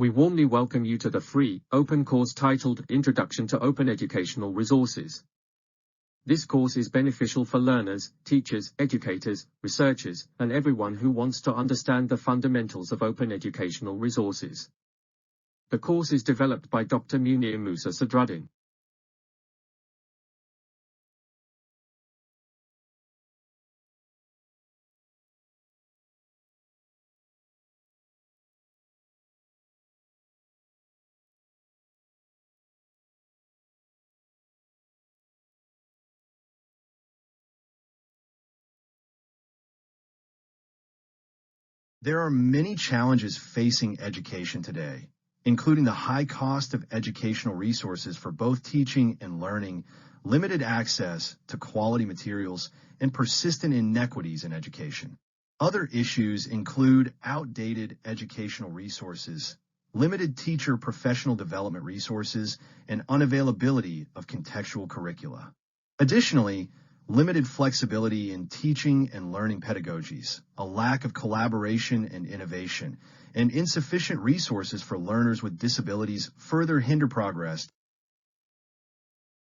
We warmly welcome you to the free, open course titled Introduction to Open Educational Resources. This course is beneficial for learners, teachers, educators, researchers, and everyone who wants to understand the fundamentals of open educational resources. The course is developed by Dr. Munir Moosa Sadruddin. There are many challenges facing education today, including the high cost of educational resources for both teaching and learning, limited access to quality materials, and persistent inequities in education. Other issues include outdated educational resources, limited teacher professional development resources, and unavailability of contextual curricula. Additionally, limited flexibility in teaching and learning pedagogies, a lack of collaboration and innovation, and insufficient resources for learners with disabilities further hinder progress.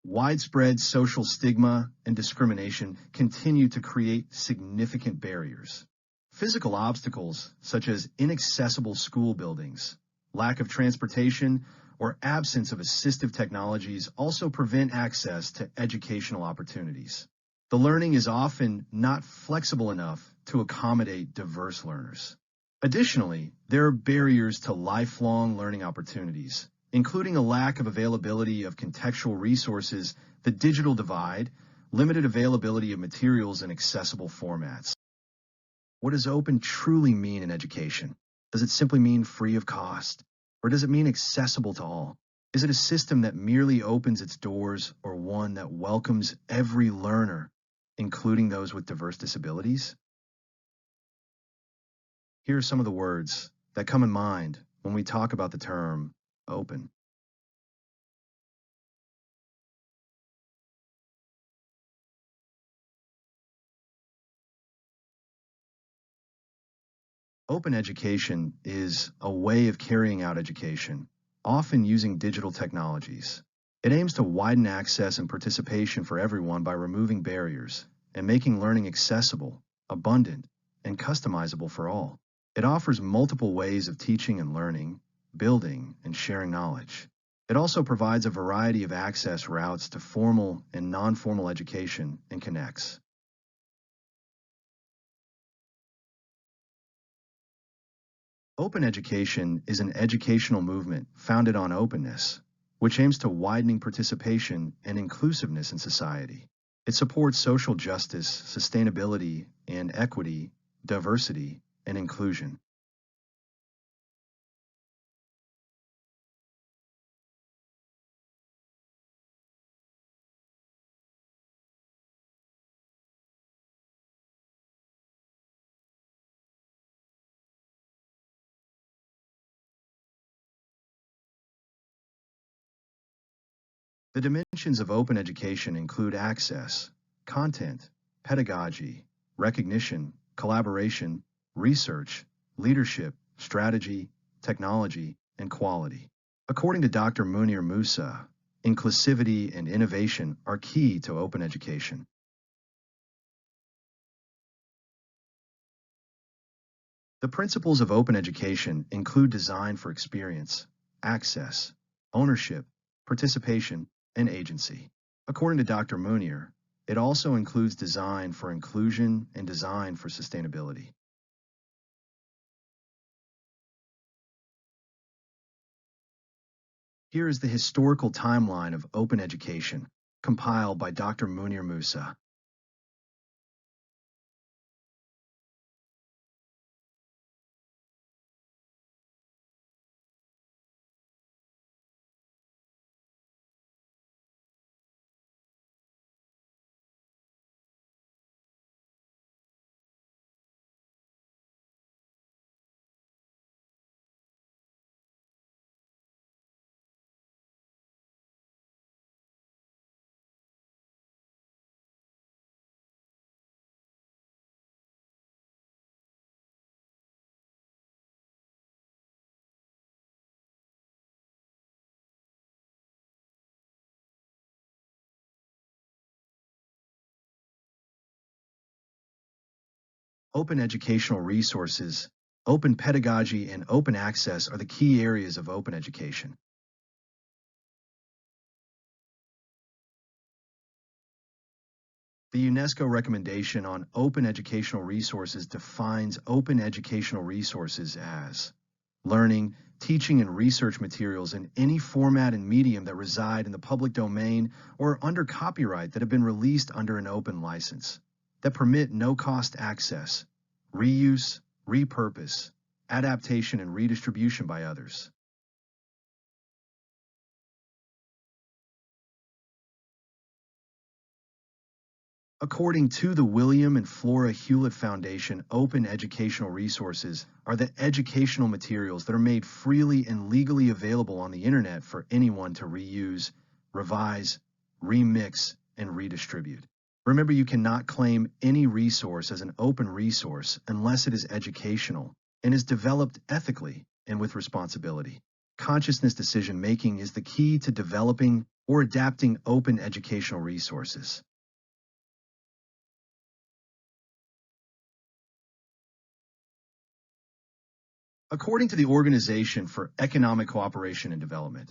Widespread social stigma and discrimination continue to create significant barriers. Physical obstacles, such as inaccessible school buildings, lack of transportation, or absence of assistive technologies, also prevent access to educational opportunities. The learning is often not flexible enough to accommodate diverse learners. Additionally, there are barriers to lifelong learning opportunities, including a lack of availability of contextual resources, the digital divide, limited availability of materials in accessible formats. What does open truly mean in education? Does it simply mean free of cost? Or does it mean accessible to all? Is it a system that merely opens its doors, or one that welcomes every learner, including those with diverse disabilities? Here are some of the words that come in mind when we talk about the term open. Open education is a way of carrying out education, often using digital technologies. It aims to widen access and participation for everyone by removing barriers and making learning accessible, abundant, and customizable for all. It offers multiple ways of teaching and learning, building, and sharing knowledge. It also provides a variety of access routes to formal and non-formal education and connects. Open education is an educational movement founded on openness, which aims to widening participation and inclusiveness in society. It supports social justice, sustainability, and equity, diversity, and inclusion. The dimensions of open education include access, content, pedagogy, recognition, collaboration, research, leadership, strategy, technology, and quality. According to Dr. Munir Moosa, inclusivity and innovation are key to open education. The principles of open education include design for experience, access, ownership, participation, and agency. According to Dr. Munir, it also includes design for inclusion and design for sustainability. Here is the historical timeline of open education, compiled by Dr. Munir Moosa. Open educational resources, open pedagogy, and open access are the key areas of open education. The UNESCO recommendation on open educational resources defines open educational resources as learning, teaching, and research materials in any format and medium that reside in the public domain or under copyright that have been released under an open license, that permit no-cost access, reuse, repurpose, adaptation, and redistribution by others. According to the William and Flora Hewlett Foundation, open educational resources are the educational materials that are made freely and legally available on the internet for anyone to reuse, revise, remix, and redistribute. Remember, you cannot claim any resource as an open resource unless it is educational and is developed ethically and with responsibility. Consciousness decision-making is the key to developing or adapting open educational resources. According to the Organization for Economic Cooperation and Development,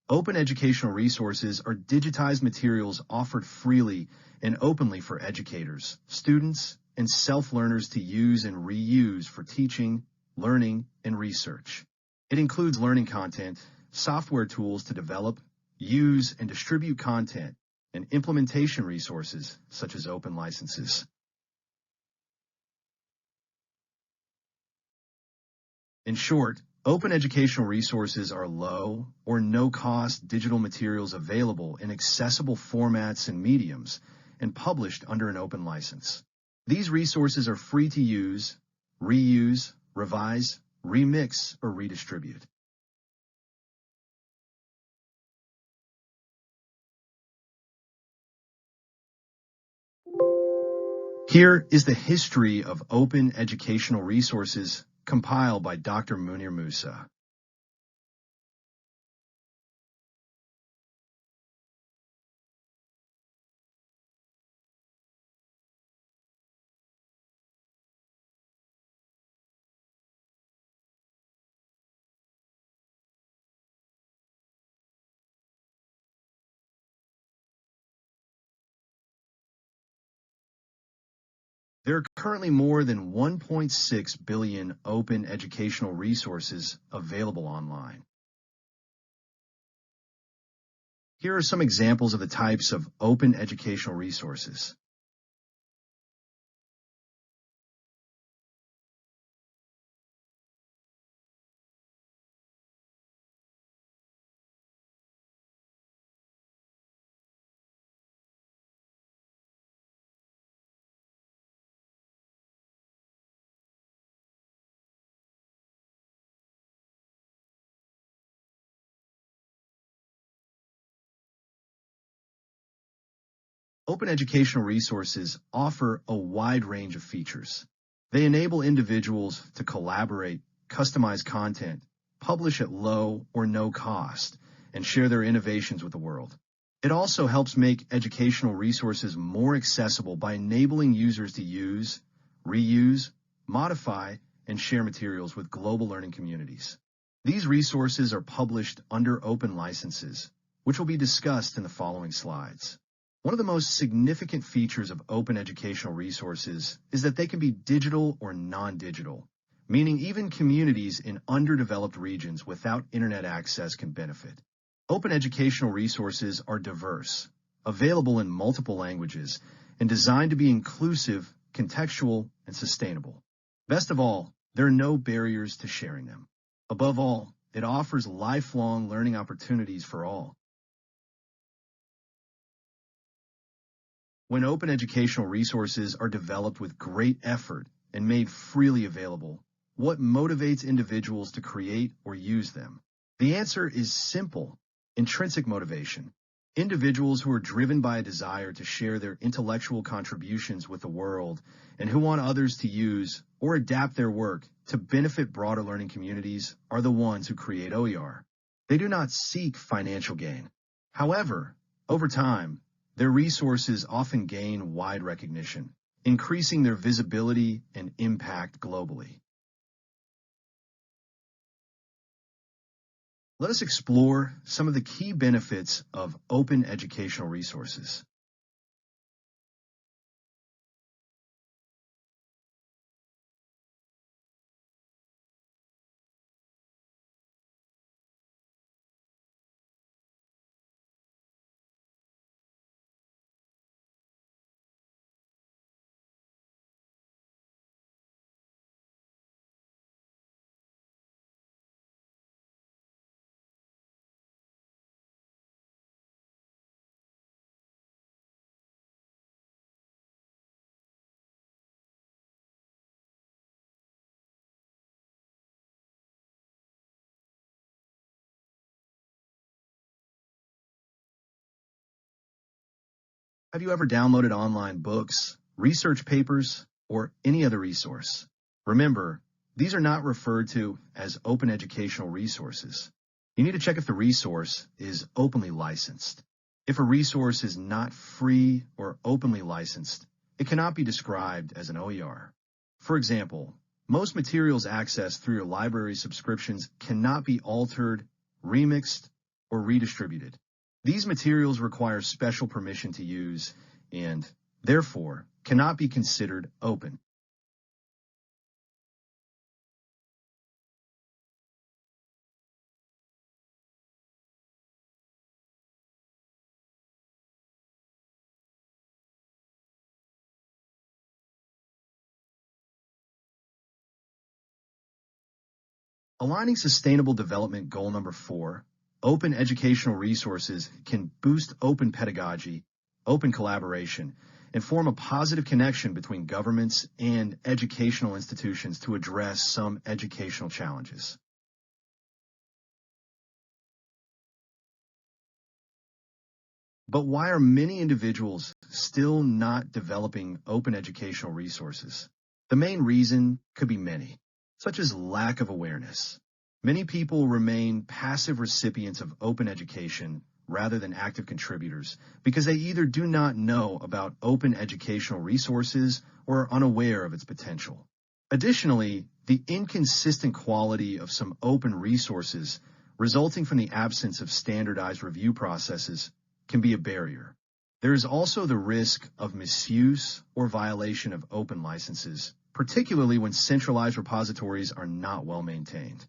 open educational resources are digitized materials offered freely and openly for educators, students, and self-learners to use and reuse for teaching, learning, and research. It includes learning content, software tools to develop, use, and distribute content, and implementation resources such as open licenses. In short, open educational resources are low or no-cost digital materials available in accessible formats and mediums and published under an open license. These resources are free to use, reuse, revise, remix, or redistribute. Here is the history of open educational resources compiled by Dr. Munir Moosa. There are currently more than 1.6 billion open educational resources available online. Here are some examples of the types of open educational resources. Open educational resources offer a wide range of features. They enable individuals to collaborate, customize content, publish at low or no cost, and share their innovations with the world. It also helps make educational resources more accessible by enabling users to use, reuse, modify, and share materials with global learning communities. These resources are published under open licenses, which will be discussed in the following slides. One of the most significant features of open educational resources is that they can be digital or non-digital, meaning even communities in underdeveloped regions without internet access can benefit. Open educational resources are diverse, available in multiple languages, and designed to be inclusive, contextual, and sustainable. Best of all, there are no barriers to sharing them. Above all, it offers lifelong learning opportunities for all. When open educational resources are developed with great effort and made freely available, what motivates individuals to create or use them? The answer is simple: intrinsic motivation. Individuals who are driven by a desire to share their intellectual contributions with the world and who want others to use or adapt their work to benefit broader learning communities are the ones who create OER. They do not seek financial gain. However, over time, their resources often gain wide recognition, increasing their visibility and impact globally. Let us explore some of the key benefits of open educational resources. Have you ever downloaded online books, research papers, or any other resource? Remember, these are not referred to as open educational resources. You need to check if the resource is openly licensed. If a resource is not free or openly licensed, it cannot be described as an OER. For example, most materials accessed through your library subscriptions cannot be altered, remixed, or redistributed. These materials require special permission to use and, therefore, cannot be considered open. Aligning Sustainable Development Goal number 4, open educational resources can boost open pedagogy, open collaboration, and form a positive connection between governments and educational institutions to address some educational challenges. But why are many individuals still not developing open educational resources? The main reason could be many, such as lack of awareness. Many people remain passive recipients of open education rather than active contributors because they either do not know about open educational resources or are unaware of its potential. Additionally, the inconsistent quality of some open resources resulting from the absence of standardized review processes can be a barrier. There is also the risk of misuse or violation of open licenses, particularly when centralized repositories are not well maintained.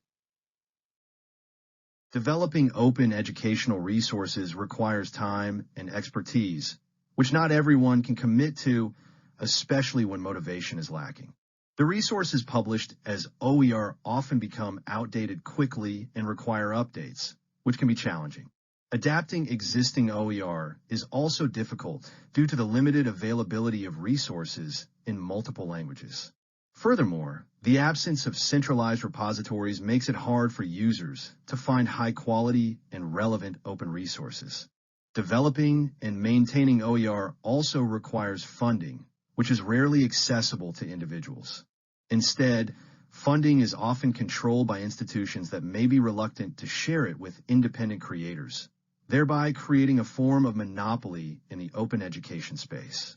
Developing open educational resources requires time and expertise, which not everyone can commit to, especially when motivation is lacking. The resources published as OER often become outdated quickly and require updates, which can be challenging. Adapting existing OER is also difficult due to the limited availability of resources in multiple languages. Furthermore, the absence of centralized repositories makes it hard for users to find high-quality and relevant open resources. Developing and maintaining OER also requires funding, which is rarely accessible to individuals. Instead, funding is often controlled by institutions that may be reluctant to share it with independent creators, thereby creating a form of monopoly in the open education space.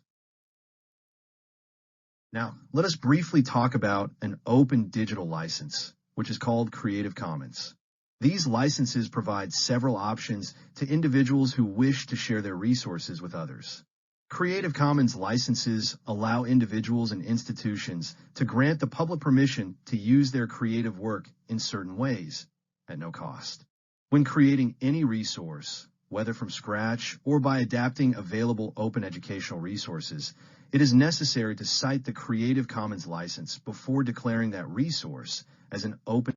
Now, let us briefly talk about an open digital license, which is called Creative Commons. These licenses provide several options to individuals who wish to share their resources with others. Creative Commons licenses allow individuals and institutions to grant the public permission to use their creative work in certain ways, at no cost. When creating any resource, whether from scratch or by adapting available open educational resources, it is necessary to cite the Creative Commons license before declaring that resource as an open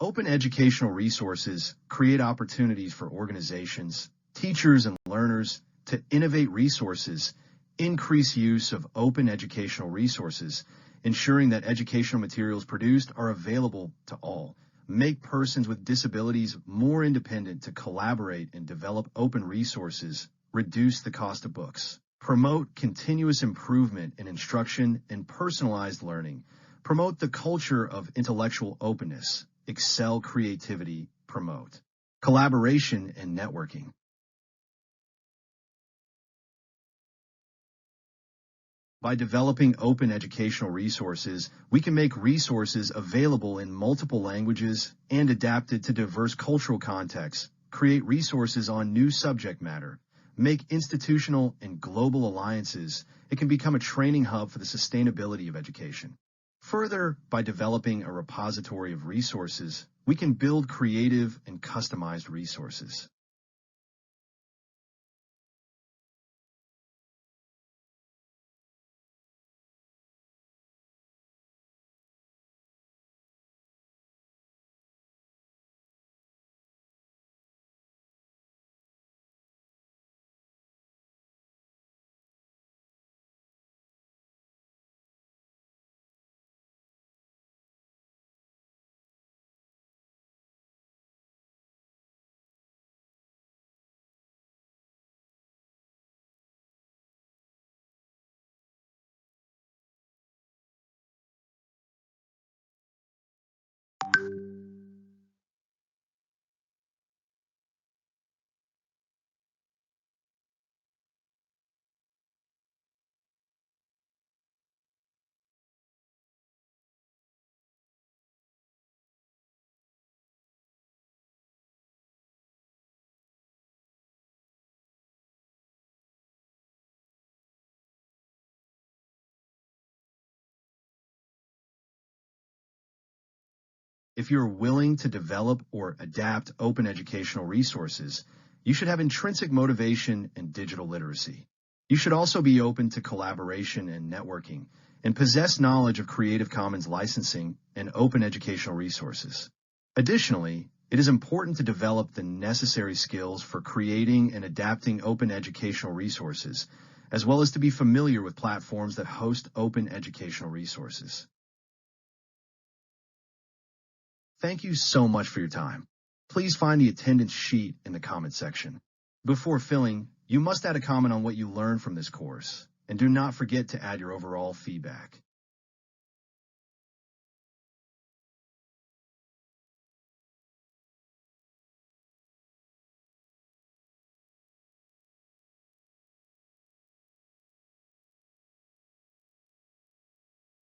Open educational resources create opportunities for organizations, teachers, and learners to innovate resources, increase use of open educational resources, ensuring that educational materials produced are available to all, make persons with disabilities more independent to collaborate and develop open resources, reduce the cost of books, promote continuous improvement in instruction and personalized learning, promote the culture of intellectual openness, excel creativity, promote collaboration and networking. By developing open educational resources, we can make resources available in multiple languages and adapted to diverse cultural contexts, create resources on new subject matter, make institutional and global alliances. It can become a training hub for the sustainability of education. Further, by developing a repository of resources, we can build creative and customized resources. If you're willing to develop or adapt open educational resources, you should have intrinsic motivation and digital literacy. You should also be open to collaboration and networking, and possess knowledge of Creative Commons licensing and open educational resources. Additionally, it is important to develop the necessary skills for creating and adapting open educational resources, as well as to be familiar with platforms that host open educational resources. Thank you so much for your time. Please find the attendance sheet in the comment section. Before filling, you must add a comment on what you learned from this course, and do not forget to add your overall feedback.